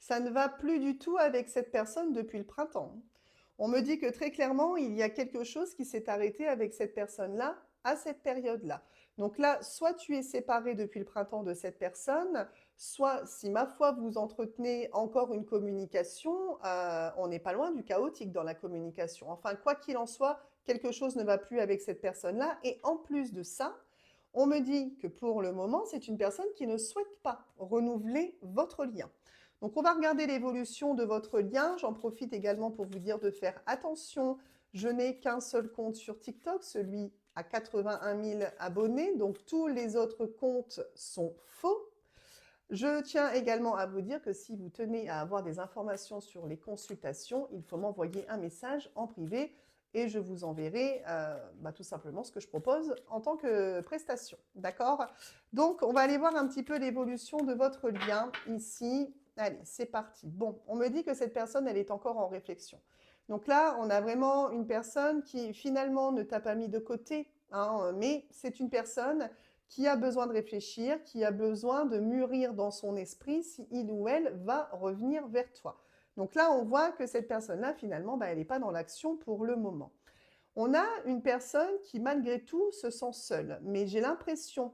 Ça ne va plus du tout avec cette personne depuis le printemps. On me dit que très clairement, il y a quelque chose qui s'est arrêté avec cette personne-là à cette période-là. Donc là, soit tu es séparé depuis le printemps de cette personne, soit si ma foi vous entretenez encore une communication, on n'est pas loin du chaotique dans la communication. Enfin, quoi qu'il en soit, quelque chose ne va plus avec cette personne-là. Et en plus de ça, on me dit que pour le moment, c'est une personne qui ne souhaite pas renouveler votre lien. Donc, on va regarder l'évolution de votre lien. J'en profite également pour vous dire de faire attention. Je n'ai qu'un seul compte sur TikTok, celui à 81 000 abonnés. Donc, tous les autres comptes sont faux. Je tiens également à vous dire que si vous tenez à avoir des informations sur les consultations, il faut m'envoyer un message en privé et je vous enverrai tout simplement ce que je propose en tant que prestation. D'accord? Donc, on va aller voir un petit peu l'évolution de votre lien ici. Allez, c'est parti. Bon, on me dit que cette personne, elle est encore en réflexion. Donc là, on a vraiment une personne qui finalement ne t'a pas mis de côté, hein, mais c'est une personne qui a besoin de réfléchir, qui a besoin de mûrir dans son esprit si il ou elle va revenir vers toi. Donc là, on voit que cette personne-là, finalement, elle n'est pas dans l'action pour le moment. On a une personne qui, malgré tout, se sent seule. Mais j'ai l'impression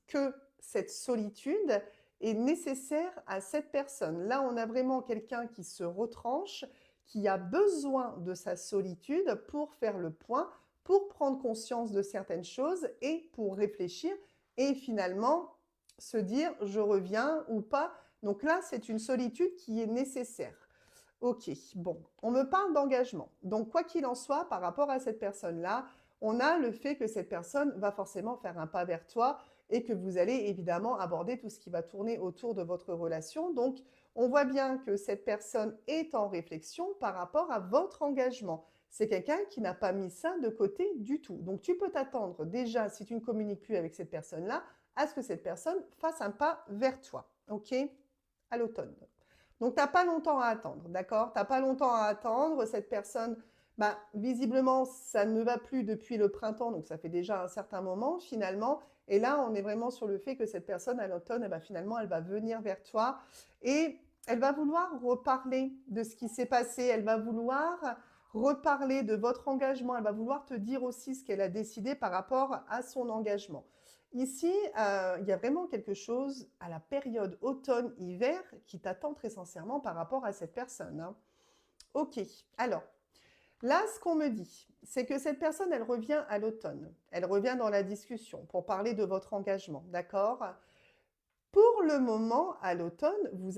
que cette solitude est nécessaire à cette personne. Là, on a vraiment quelqu'un qui se retranche, qui a besoin de sa solitude pour faire le point, pour prendre conscience de certaines choses et pour réfléchir et finalement se dire je reviens ou pas. Donc là, c'est une solitude qui est nécessaire. Ok, bon, on me parle d'engagement. Donc, quoi qu'il en soit, par rapport à cette personne-là, on a le fait que cette personne va forcément faire un pas vers toi et que vous allez évidemment aborder tout ce qui va tourner autour de votre relation. Donc, on voit bien que cette personne est en réflexion par rapport à votre engagement. C'est quelqu'un qui n'a pas mis ça de côté du tout. Donc, tu peux t'attendre déjà, si tu ne communiques plus avec cette personne-là, à ce que cette personne fasse un pas vers toi. Ok? À l'automne. Donc, tu n'as pas longtemps à attendre, d'accord? Tu n'as pas longtemps à attendre. Cette personne, visiblement, ça ne va plus depuis le printemps, donc ça fait déjà un certain moment finalement. Et là, on est vraiment sur le fait que cette personne, à l'automne, finalement, elle va venir vers toi et elle va vouloir reparler de ce qui s'est passé. Elle va vouloir reparler de votre engagement. Elle va vouloir te dire aussi ce qu'elle a décidé par rapport à son engagement. Ici, il y a vraiment quelque chose à la période automne-hiver qui t'attend très sincèrement par rapport à cette personne, hein. Ok, alors, là, ce qu'on me dit, c'est que cette personne, elle revient à l'automne. Elle revient dans la discussion pour parler de votre engagement, d'accord? Pour le moment, à l'automne, vous